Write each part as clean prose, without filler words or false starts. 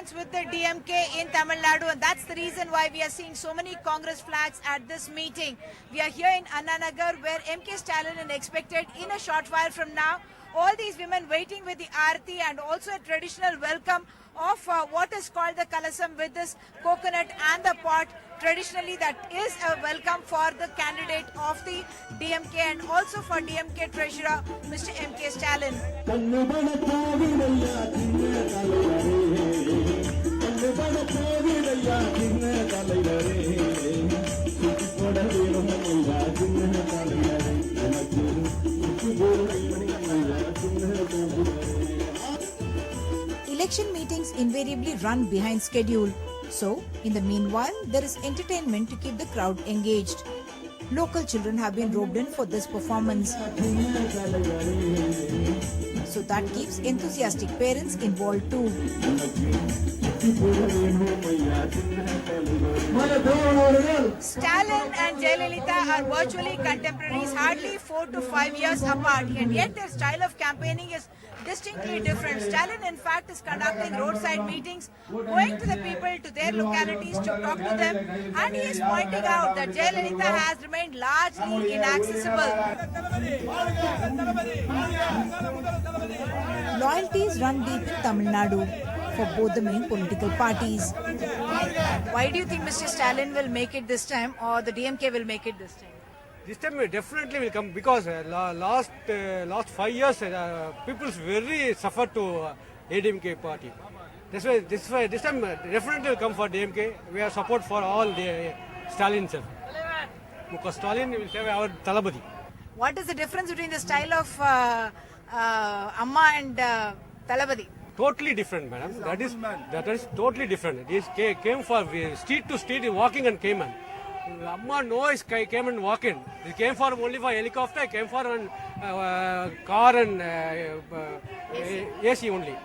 stands with the DMK in Tamil Nadu, and that's the reason why we are seeing so many Congress flags at this meeting. We are here in Anna Nagar, where MK Stalin is expected in a short while from now. All these women waiting with the aarti and also a traditional welcome of what is called the kalasam with this coconut and the pot. Traditionally, that is a welcome for the candidate of the DMK and also for DMK treasurer, Mr. MK Stalin. Election meetings invariably run behind schedule. So, in the meanwhile, there is entertainment to keep the crowd engaged. Local children have been roped in for this performance. So that keeps enthusiastic parents involved too. Stalin and Jayalalitha are virtually contemporaries, hardly 4 to 5 years apart, and yet their style of campaigning is distinctly different. Stalin, in fact, is conducting roadside meetings, going to the people, to their localities to talk to them, and he is pointing out that Jayalalitha has remained largely inaccessible. Loyalties run deep in Tamil Nadu for both the main political parties. Why do you think Mr. Stalin will make it this time, or the DMK will make it this time? This time we definitely will come because last 5 years people very suffered to ADMK party. This time definitely will come for DMK. We have support for all the Stalin sir. Because Stalin will have our Talabadi. What is the difference between the style of Amma and Talabadi? Totally different, madam. That is totally different. This came for street to street walking and came on. Amma noise came and walk in. It came for only for helicopter, came for car and AC only.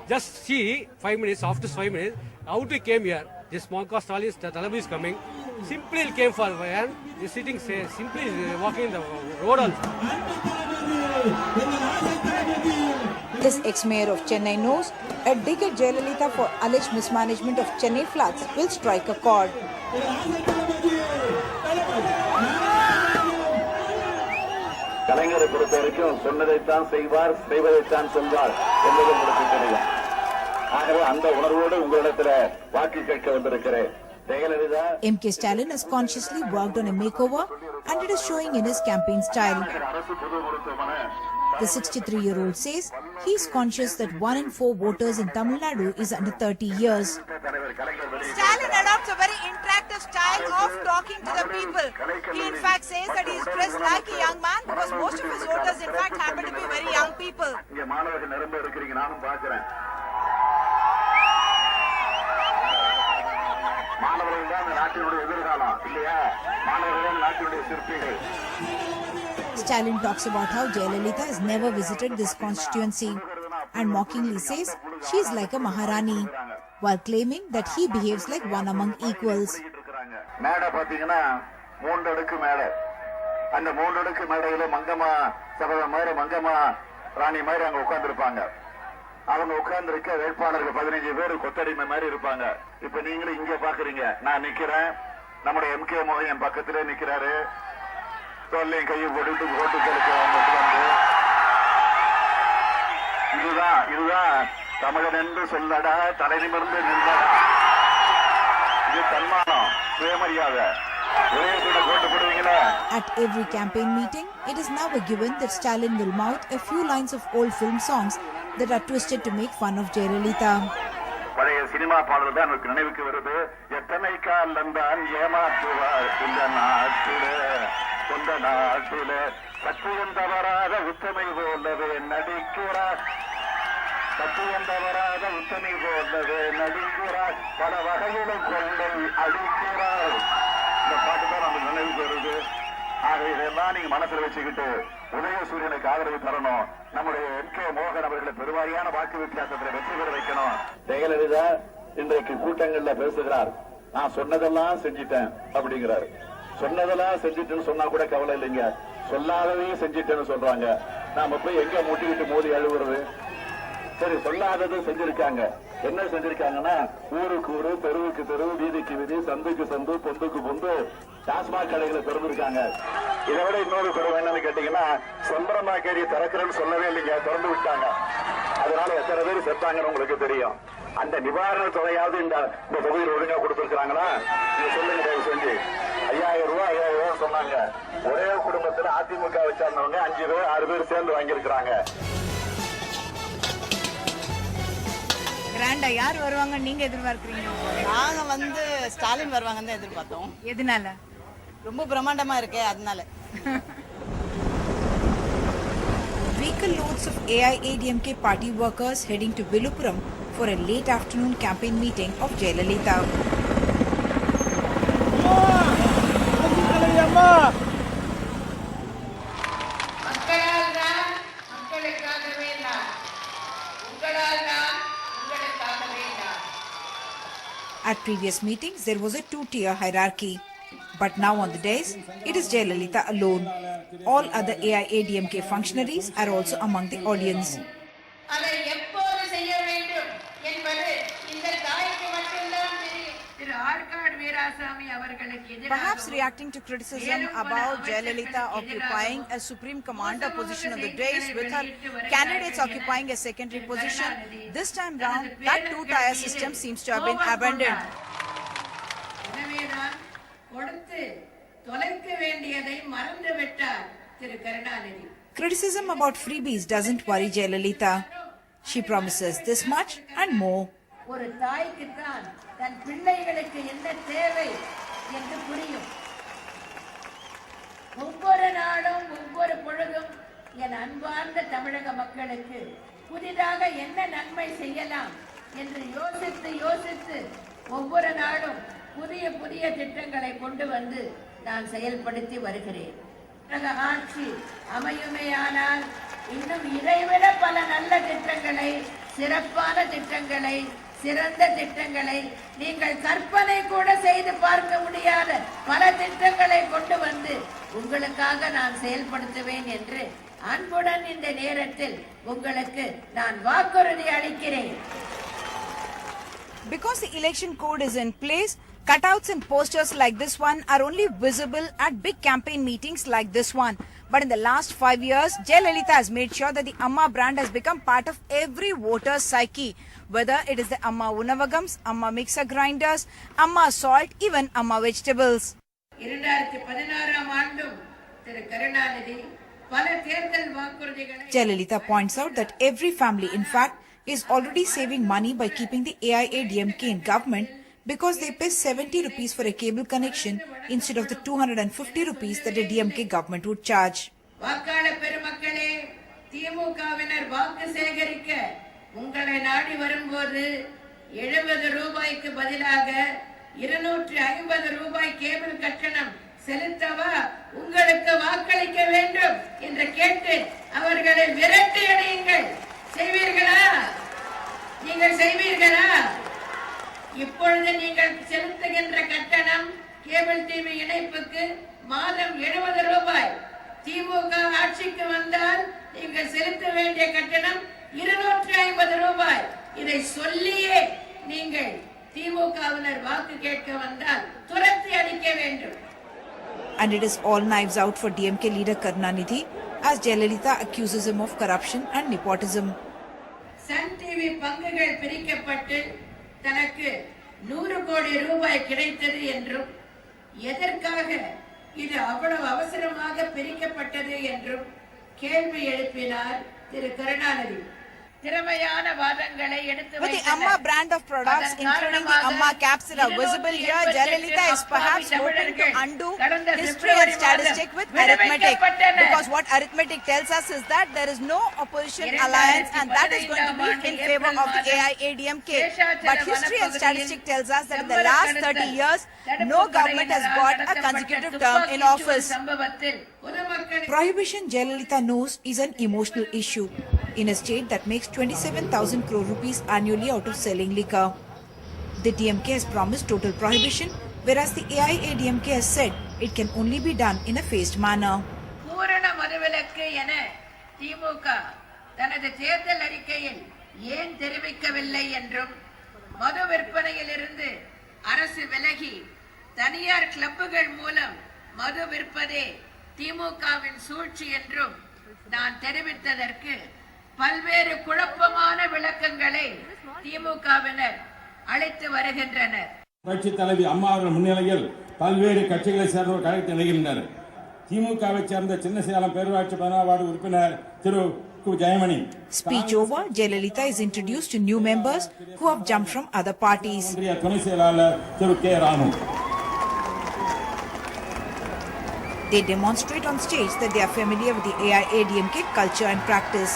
Just see 5 minutes, after 5 minutes, how he came here. This small cost Talabadi is coming. Simply came for and he's sitting, simply walking in the road also. This ex-mayor of Chennai knows a dig at Jayalalitha for alleged mismanagement of Chennai floods will strike a chord. கலைஞரை பொறுத்த வரைக்கும் சொன்னதைத்தான் செய்வார், செய்வதைத்தான் சொல்வார் என்பது உங்களுக்கு தெரியும். ஆகவே அந்த உணர்வோடு உங்களிடத்தில் வாக்கு கேட்க வந்திருக்கிறேன். MK Stalin has consciously worked on a makeover and it is showing in his campaign style. The 63-year-old says he is conscious that 1 in 4 voters in Tamil Nadu is under 30 years. Stalin adopts a very interactive style of talking to the people. He in fact says that he is dressed like a young man because most of his voters in fact happen to be very young people. Stalin talks about how Jayalalitha has never visited this constituency and mockingly says she is like a Maharani, while claiming that he behaves like one among equals. மேடை பாத்தீங்கன்னா 3 அடுக்கு மேடை. அந்த 3 அடுக்கு மேடையில மங்கம்மா சபத மாதிரி மங்கம்மா ராணி மாதிரி அங்க உட்கார்ந்துருப்பாங்க. அவங்க உட்கார்ந்துருக்க வேட்பாளர்கள் 15 பேர் கொத்தடிமை மாதிரி இருப்பாங்க. இப்ப நீங்களும் இங்க பாக்குறீங்க, நான் நிக்கிறேன், நம்முடைய MK மோகன் என் பக்கத்திலே நிக்கிறாரு. தோல்லையும் கையை போட்டுட்டு ஓட்டுகளுக்கு இதுதான் தமிழன் என்று சொல்லடா, தலை நிமிர்ந்து நின்றடா. இது தன்மானம், சுயமரியாதை. At every campaign meeting, it is now a given that Stalin will mouth a few lines of old film songs that are twisted to make fun of Jayalalitha. பழைய சினிமா பாடல் தான் எனக்கு நினைவுக்கு வருது. எத்தனை காலம் தான் ஏமாற்றுவார் இந்த நாட்டில, சொந்த நாட்டில சத்தியம் தவறாத உத்தமை போலவே நடிக்கிறார், சத்தியம் தவறாத உத்தமை போலவே நடிக்கிறார், பல வகையிலும் கொள்ளை அழிக்கிறார். இந்த பாட்டு தான் நமக்கு நினைவுக்கு வருது. ஆக இதெல்லாம் நீங்க மனசுல வச்சுக்கிட்டு உதயசூரியனுக்கு ஆதரவு தரணும். நம்முடைய MK மோகன் அவர்களை பெருவாரியான வாக்கு வித்தியாசத்தில் வெற்றி பெற வைக்கணும். ஜெயலலிதா இன்றைக்கு கூட்டங்கள்ல பேசுகிறார், நான் சொன்னதெல்லாம் செஞ்சிட்டேன் அப்படிங்கிறார். சொன்னதெல்லாம் செஞ்சிட்டேன்னு சொன்னா கூட கவலை இல்லைங்க, சொல்லாததையும் செஞ்சிட்டேன்னு சொல்றாங்க. நாம போய் எங்க முட்டிக்கிட்டு மோதி அழுவுறது? சரி, சொல்லாதது செஞ்சிருக்காங்க, என்ன செஞ்சிருக்காங்கன்னா ஊருக்கு ஊரு, தெருவுக்கு தெரு, வீதிக்கு வீதி, சந்துக்கு சந்து, பொந்துக்கு பொந்து டாஸ்மாக் கடைகளை திறந்திருக்காங்க. இதை விட இன்னொரு பெருமை என்னன்னு கேட்டீங்கன்னா, செம்பரமாக்கேரி திறக்கிறேன்னு சொல்லவே இல்லைங்க, திறந்து விட்டாங்க. அதனால எத்தனை பேர் செத்தாங்கன்னு உங்களுக்கு தெரியும். அந்த நிவாரண தொகையாவது இந்த தொகுதியில் ஒழுங்கா கொடுத்திருக்கிறாங்களா? நீங்க சொல்லுங்க தயவு செஞ்சு. 5000 ரூபாய் சொன்னாங்க. ஒரே குடும்பத்தில் அதிமுக வச்சிருந்தவங்க 5 பேர் 6 பேர் சேர்ந்து வாங்கியிருக்கிறாங்க. கிராண்டா யார் வருவாங்க நீங்க எதிர்பார்க்கறீங்க? நாங்க ஸ்டாலின் வருவாங்கன்னு தான் எதிர்பார்த்தோம். எதனால? ரொம்ப பிரம்மாண்டமா இருக்கு அதனால. Vehicle loads of AIADMK party workers heading to Viluppuram for a late afternoon campaign meeting of Jayalalitha. At previous meetings, there was a two-tier hierarchy. But now on the days, it is Jayalalitha alone. All other AIADMK functionaries are also among the audience. Perhaps reacting to criticism about Jayalalitha occupying a supreme commander position of the days with her candidates occupying a secondary position, this time round, that two-tier system seems to have been abandoned. Criticism about freebies doesn't worry Jayalalitha. She promises this much and more. ஒரு தாய்க்குத்தான் தன் பிள்ளைகளுக்கு என்ன தேவை என்று புரியும். ஒவ்வொரு நாளும் ஒவ்வொரு பொழுதும் என் அன்பார்ந்த தமிழக மக்களுக்கு புதிதாக என்ன நன்மை செய்யலாம் என்று யோசித்து யோசித்து ஒவ்வொரு நாளும் புதிய புதிய திட்டங்களை கொண்டு வந்து நான் செயல்படுத்தி வருகிறேன். ஆட்சி அமையுமேயானால் இன்னும் இதைவிட பல நல்ல திட்டங்களை, சிறப்பான திட்டங்களை, சிறந்த திட்டங்களை, நீங்கள் கற்பனை கூட செய்து பார்க்க முடியாத பல திட்டங்களை கொண்டு வந்து உங்களுக்காக நான் செயல்படுத்துவேன் என்று அன்புடன் இந்த நேரத்தில் உங்களுக்கு நான் வாக்குறுதி அளிக்கிறேன். Because the election code is in place, cutouts and posters like this one are only visible at big campaign meetings like this one. But in the last 5 years, Jayalalitha has made sure that the Amma brand has become part of every voter's psyche. Whether it is the Amma Unavagams, Amma mixer grinders, Amma salt, even Amma vegetables. 2016 ஆண்டும் திரு கருணாநிதி பல தேர்தல் வாக்குறுதிகளை Jayalalitha points out that every family, in fact, is already saving money by keeping the AIADMK in government because they pay 70 rupees for a cable connection instead of the 250 rupees that the DMK government would charge. வாக்காளர் பெருமக்களே, திமுகவினர் வாக்கு சேகரிக்க உங்களை நாடி வரும்போது 70 ரூபாய்க்கு பதிலாக 250 ரூபாய் கேபிள் கட்டணம் செலுத்தவா உங்களுக்கு வாக்களிக்க வேண்டும் என்று கேட்டு அவர்களை விரட்டி அடியுங்கள். செய்வீர்களா? நீங்கள் செய்வீர்களா? இப்பொழுது நீங்கள் செலுத்துகின்ற கட்டணம் கேபிள் டிவி இணைப்புக்கு மாதம் 70 ரூபாய். திமுக ஆட்சிக்கு வந்தால் நீங்கள் செலுத்த வேண்டிய கட்டணம் 250 ரூபாய். இதை சொல்லியே நீங்கள் திமுகவினர் வாக்கு கேட்க வந்தால் துரத்தி அடிக்க வேண்டும். And it is all knives out for DMK leader Karunanidhi as Jayalalitha accuses him of corruption and nepotism. Sun TV பங்குகள் பிரிக்கப்பட்டு தனக்கு 100 கோடி ரூபாய் கிடைத்தது என்றும் எதற்காக இது அவ்வளவு அவசரமாக பிரிக்கப்பட்டது என்றும் கேள்வி எழுப்பினார் திரு கருணாநிதி. திறமையான வாதங்களை எடுத்து With the Amma brand of products, including the Amma caps that are visible here, Jayalalitha is perhaps hoping to undo history and statistic with arithmetic. Because what arithmetic tells us is that there is no opposition alliance and that is going to be in favor of the AIADMK. But history and statistic tells us that in the last 30 years, no government has got a consecutive term in office. Prohibition, Jayalalitha knows, is an emotional issue in a state that makes 27,000 crore rupees annually out of selling liquor. The DMK has promised total prohibition, whereas the AIADMK has said it can only be done in a phased manner. பூரண மதுவிலக்கு என திமுக தனது தேர்தல் அறிக்கையில் ஏன் தெரிவிக்கவில்லை என்றும் மது விற்பனையிலிருந்து அரசு விலகி தனியார் கிளப்புகள் மூலம் மது விற்பதே திமுகவின் சூழ்ச்சி என்றும் நான் தெரிவித்ததற்கு பல்வேறு குழப்பமான விளக்கங்களை திமுகவினர் அளித்து வருகின்றனர். புரட்சி தலைவி அம்மா அவர்கள் முன்னிலையில் பல்வேறு கட்சிகளை சேர்ந்தவர் கலைத்து இணைகின்றனர். திமுகவை சேர்ந்த சின்னசேலம் பேரூராட்சி 14 வார்டு உறுப்பினர் திரு Jayamani. Speech over, Jayalalitha is introduced to new members who have jumped from other parties. துணை செயலாளர் திரு K. Ranu. They demonstrate on stage that they are familiar with the AIADMK culture and practice.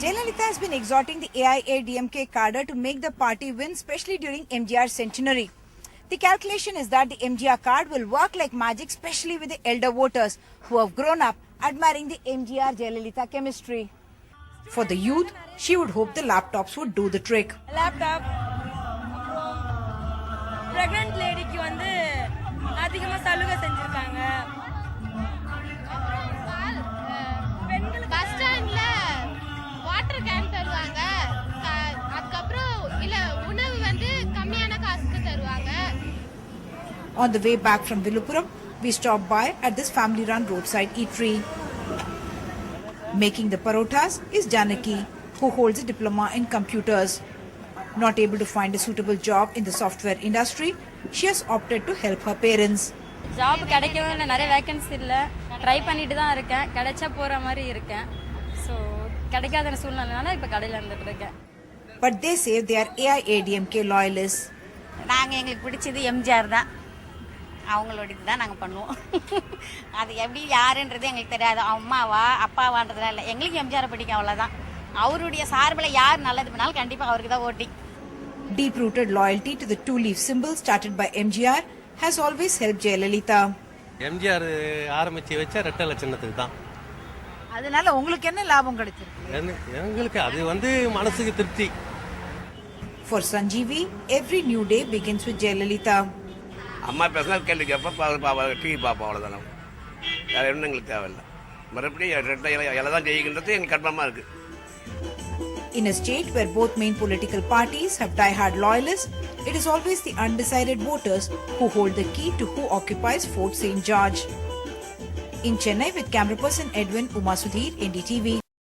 Jayalalitha has been exhorting the AIADMK cadre to make the party win, especially during MGR centenary. The calculation is that the MGR card will work like magic, especially with the elder voters who have grown up admiring the MGR Jayalalitha chemistry. For the youth, she would hope the laptops would do the trick. Laptop. Pregnant lady க்கு வந்து அதிகமா சலுகை செஞ்சிருக்காங்க. Bus ஸ்டாண்ட்ல water can தருவாங்க. அதுக்கப்புறம் இல்ல உணவு வந்து கம்மியான காசுக்கு தருவாங்க. On the way back from Villupuram, we stopped by at this family-run roadside eatery. Making the parotas is Janaki, who holds a diploma in computers. Not able to find a suitable job in the software industry, she has opted to help her parents. Job கிடைக்கவே இல்லை, நிறைய vacancy இல்லை. Try பண்ணிட்டு தான் இருக்கேன், கிடைச்சா போகிற மாதிரி இருக்கேன். ஸோ கிடைக்காத சூழ்நிலைனால இப்போ கடையில் இருந்துட்டு இருக்கேன். But they say they are AIADMK loyalists. நாங்கள் எங்களுக்கு பிடிச்சது எம்ஜிஆர் தான், அவங்களோடது தான் நாங்கள் பண்ணுவோம். அது எப்படி யாருன்றது எங்களுக்கு தெரியாது, அம்மாவா அப்பாவான்றதுலாம் இல்லை, எங்களுக்கு எம்ஜிஆரை பிடிக்கும், அவ்வளோதான். அவருடைய சார்பில் யார் நல்லது பண்ணாலும் கண்டிப்பாக அவருக்கு தான் ஓட்டி. Deep-rooted loyalty to the two-leaf symbol started by MGR has always helped Jayalalitha. MGR ஆரம்பிச்சு வச்ச ரெட்டை லட்சணத்துக்கு தான். அதனால உங்களுக்கு என்ன லாபம் கிடைச்சிருக்கு? எங்களுக்கு அது வந்து மனசுக்கு திருப்தி. For Sanjeevi, every new day begins with Jayalalitha. அம்மா பேசினா கேள்வி கேட்போம், டிவி பார்ப்போம், அவ்வளோதானே. வேறு ஒன்றும் எங்களுக்கு தேவையில்லை. மறுபடியும் ரெட்டை இலை தான் ஜெயிக்கின்றது எங்களுக்கு கன்ஃபார்மாக இருக்குது. In a state where both main political parties have die-hard loyalists, it is always the undecided voters who hold the key to who occupies Fort St. George. In Chennai with camera person Edwin Uma Sudhir, NDTV.